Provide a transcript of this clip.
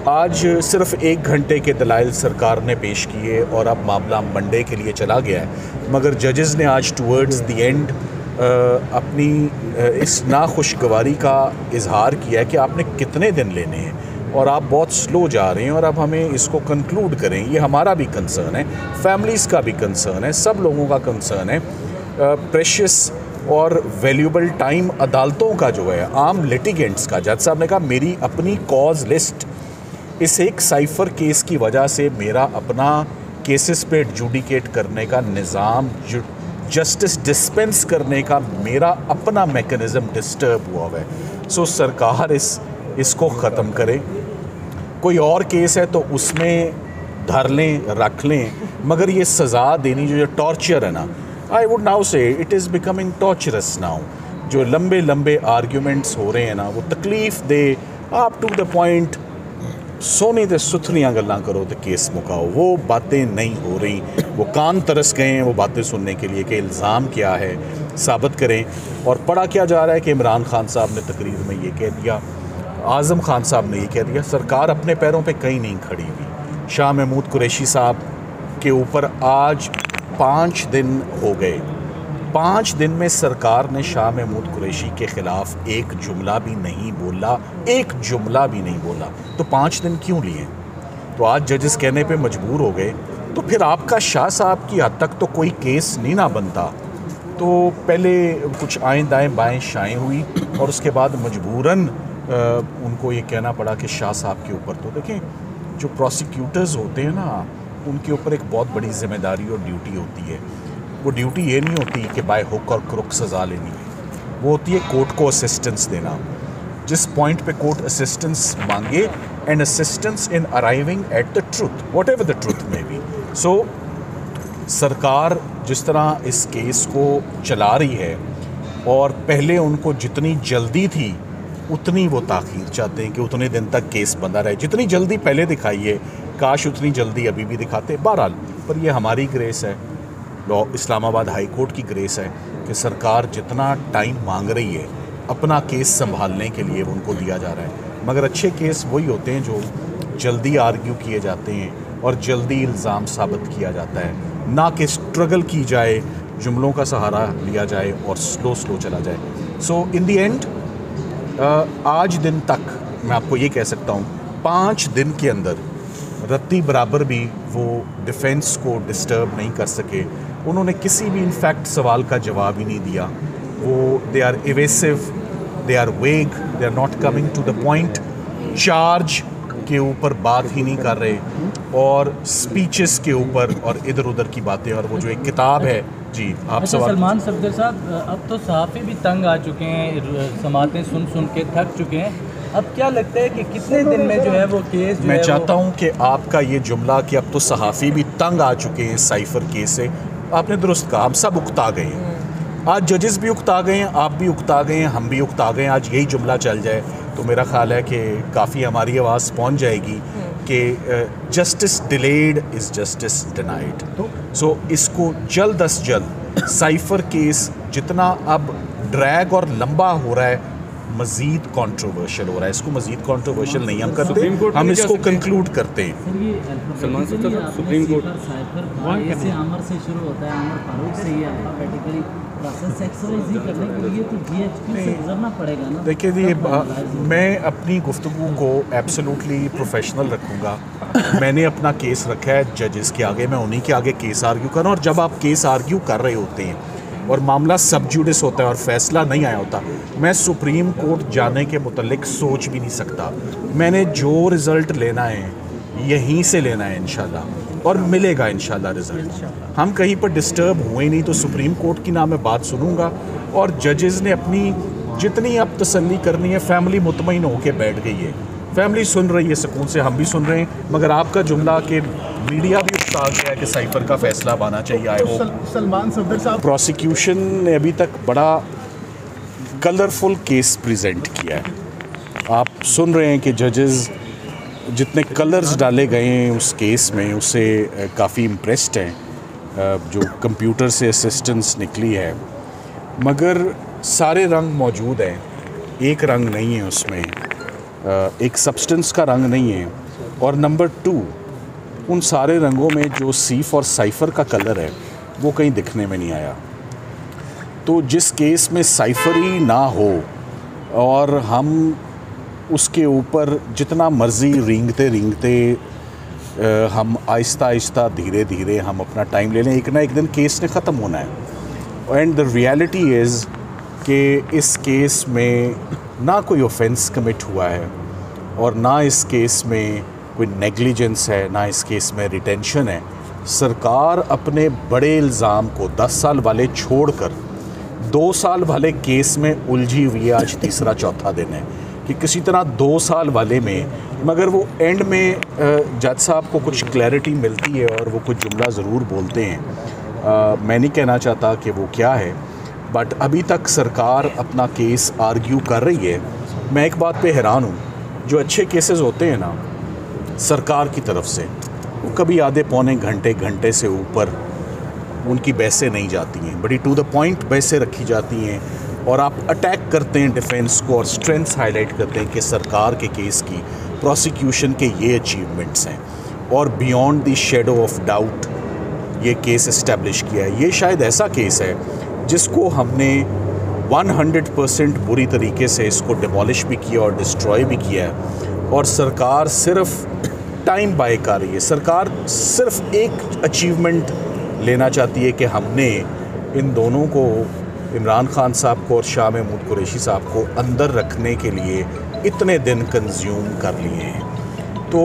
आज सिर्फ 1 घंटे के दलाइल सरकार ने पेश किए और अब मामला मंडे के लिए चला गया है, मगर जजेस ने आज टूवर्ड्स द एंड अपनी इस नाखुशगवारी का इजहार किया है कि आपने कितने दिन लेने हैं और आप बहुत स्लो जा रहे हैं और अब हमें इसको कंक्लूड करें। ये हमारा भी कंसर्न है, फैमिलीज़ का भी कंसर्न है, सब लोगों का कंसर्न है। प्रेशियस और वैल्यूबल टाइम अदालतों का जो है, आम लिटिगेंट्स का, जज साहब ने कहा मेरी अपनी कॉज लिस्ट इस एक साइफ़र केस की वजह से मेरा अपना केसेस पे एडजुडिकेट करने का निज़ाम, जस्टिस डिस्पेंस करने का मेरा अपना मैकेनिज़्म डिस्टर्ब हुआ है। सो सरकार इसको ख़त्म करे। कोई और केस है तो उसमें धर लें, रख लें, मगर ये सज़ा देनी जो टॉर्चर है ना, आई वुड नाउ से it is becoming torturers now. जो लंबे लंबे आर्ग्यूमेंट्स हो रहे हैं ना, वो तकलीफ़ दे, आप टू द पॉइंट सोने दे सुथरियाँ गल्लां करो तो केस मुकाओ, वो बातें नहीं हो रही। वो कान तरस गए हैं वो बातें सुनने के लिए कि इल्ज़ाम क्या है, साबित करें। और पढ़ा क्या जा रहा है कि इमरान खान साहब ने तकरीर में ये कह दिया, आज़म खान साहब ने ये कह दिया, सरकार अपने पैरों पे कहीं नहीं खड़ी हुई। शाह महमूद कुरैशी साहब के ऊपर आज 5 दिन हो गए, 5 दिन में सरकार ने शाह महमूद कुरैशी के ख़िलाफ़ एक जुमला भी नहीं बोला, एक जुमला भी नहीं बोला। तो 5 दिन क्यों लिए? तो आज जजेस कहने पे मजबूर हो गए। तो फिर आपका शाह साहब की हद तक तो कोई केस नहीं ना बनता। तो पहले कुछ आएँ दाएँ बाएँ शाएँ हुई और उसके बाद मजबूरन उनको ये कहना पड़ा कि शाह साहब के ऊपर, तो देखें जो प्रोसिक्यूटर्स होते हैं ना, उनके ऊपर एक बहुत बड़ी ज़िम्मेदारी और ड्यूटी होती है। वो ड्यूटी ये नहीं होती कि बाय हुक और क्रुक सज़ा लेनी है, वो होती है कोर्ट को असिस्टेंस देना। जिस पॉइंट पे कोर्ट असिस्टेंस मांगे, and assistance in arriving at the truth, what ever the truth में बी। सो सरकार जिस तरह इस केस को चला रही है, और पहले उनको जितनी जल्दी थी उतनी वो ताख़ीर चाहते हैं कि उतने दिन तक केस बंदा रहे। जितनी जल्दी पहले दिखाइए, काश उतनी जल्दी अभी भी दिखाते। बहरहाल, पर ये हमारी ग्रेस है, लॉ इस्लामाबाद हाई कोर्ट की ग्रेस है कि सरकार जितना टाइम मांग रही है अपना केस संभालने के लिए, वो उनको दिया जा रहा है। मगर अच्छे केस वही होते हैं जो जल्दी आर्ग्यू किए जाते हैं और जल्दी इल्ज़ाम साबित किया जाता है, ना कि स्ट्रगल की जाए, जुमलों का सहारा लिया जाए और स्लो चला जाए। सो इन दी एंड आज दिन तक मैं आपको ये कह सकता हूँ, 5 दिन के अंदर रत्ती बराबर भी वो डिफेंस को डिस्टर्ब नहीं कर सके। उन्होंने किसी भी इनफैक्ट सवाल का जवाब ही नहीं दिया। वो they are evasive, they are vague, they are not coming to the point, charge के ऊपर बात ही नहीं कर रहे, और स्पीचेस के ऊपर और इधर उधर की बातें। और वो जो एक किताब है, जी आप सवाल। सलमान सफदर साहब, अब तो सहाफ़ी भी तंग आ चुके हैं, समातें सुन के थक चुके हैं। अब क्या लगता है कि कितने दिन में जो है वो केस मैं चाहता हूँ कि आपका ये जुमला कि अब तो सहाफ़ी भी तंग आ चुके हैं साइफ़र केस से, आपने दुरुस्त कहा। हम सब उकता गए हैं, आज जजेस भी उकता गए हैं, आप भी उकता गए हैं, हम भी उकता गए हैं। आज यही जुमला चल जाए तो मेरा ख़्याल है कि काफ़ी हमारी आवाज़ पहुँच जाएगी कि justice delayed is justice denied. So इसको जल्द अज जल्द, साइफ़र केस जितना अब ड्रैग और लंबा हो रहा है, मज़ीद कंट्रोवर्शियल हो रहा है। इसको मज़ीद कंट्रोवर्शियल नहीं हम करते, हम इसको कंक्लूड करते हैं। सलमान साहब, सुप्रीम कोर्ट से अमर से शुरू होता है, अमर फारूक से ही आया कैटेगरी प्रोसेस एक्सरसाइज ही करने के लिए तो जीएचपी से गुजरना पड़ेगा ना। देखिए जी, मैं अपनी गुफ्तगू को एब्सोल्युटली प्रोफेशनल रखूँगा। मैंने अपना केस रखा है जजेस के आगे, मैं उन्हीं के आगे केस आर्ग्यू कर रहा हूँ। और जब आप केस आर्ग्यू कर रहे होते हैं और मामला सब जुडिस होता है और फैसला नहीं आया होता, मैं सुप्रीम कोर्ट जाने के मुतल्लिक सोच भी नहीं सकता। मैंने जो रिज़ल्ट लेना है यहीं से लेना है इंशाल्लाह, और मिलेगा इंशाल्लाह रिज़ल्ट। हम कहीं पर डिस्टर्ब हुए नहीं, तो सुप्रीम कोर्ट की ना मैं बात सुनूंगा। और जजेस ने अपनी जितनी अब तसल्ली करनी है, फैमिली मुतमईन होकर बैठ गई है, फैमिली सुन रही है सुकून से, हम भी सुन रहे हैं। मगर आपका जुमला कि मीडिया भी उकता गया है कि साइफ़र का फैसला आना चाहिए, आई होप। सलमान सफदर साहब, प्रोसिक्यूशन ने अभी तक बड़ा कलरफुल केस प्रेजेंट किया है। आप सुन रहे हैं कि जजेस जितने कलर्स डाले गए हैं उस केस में, उससे काफ़ी इम्प्रेस्ड हैं। जो कंप्यूटर से असिस्टेंस निकली है, मगर सारे रंग मौजूद हैं, एक रंग नहीं है उसमें, एक सब्सटेंस का रंग नहीं है। और नंबर 2, उन सारे रंगों में जो सीफ और साइफ़र का कलर है वो कहीं दिखने में नहीं आया। तो जिस केस में साइफ़र ही ना हो और हम उसके ऊपर जितना मर्ज़ी रेंगते हम आहिस्ता आहिस्ता धीरे धीरे हम अपना टाइम ले लें, एक ना एक दिन केस ने ख़त्म होना है। एंड द रियलिटी इज़ कि इस केस में ना कोई ऑफेंस कमिट हुआ है और ना इस केस में कोई नेग्लिजेंस है, ना इस केस में रिटेंशन है। सरकार अपने बड़े इल्ज़ाम को 10 साल वाले छोड़कर 2 साल वाले केस में उलझी हुई है। आज तीसरा चौथा दिन है कि किसी तरह 2 साल वाले में, मगर वो एंड में जज साहब को कुछ क्लैरिटी मिलती है और वो कुछ जुमला ज़रूर बोलते हैं। मैं नहीं कहना चाहता कि वो क्या है, बट अभी तक सरकार अपना केस आर्ग्यू कर रही है। मैं एक बात पे हैरान हूँ, जो अच्छे केसेस होते हैं ना सरकार की तरफ से, वो कभी आधे पौने घंटे से ऊपर उनकी बहसें नहीं जाती हैं, बड़ी टू द पॉइंट बहसें रखी जाती हैं और आप अटैक करते हैं डिफेंस को और स्ट्रेंथ्स हाईलाइट करते हैं कि सरकार के केस की, प्रोसिक्यूशन के ये अचीवमेंट्स हैं और beyond the shadow of doubt ये केस इस्टेब्लिश किया है। ये शायद ऐसा केस है जिसको हमने 100% बुरी तरीके से इसको डिमोलिश भी किया और डिस्ट्रॉय भी किया है और सरकार सिर्फ टाइम बाय कर रही है। सरकार सिर्फ एक अचीवमेंट लेना चाहती है कि हमने इन दोनों को, इमरान खान साहब को और शाह महमूद कुरैशी साहब को अंदर रखने के लिए इतने दिन कंज्यूम कर लिए हैं। तो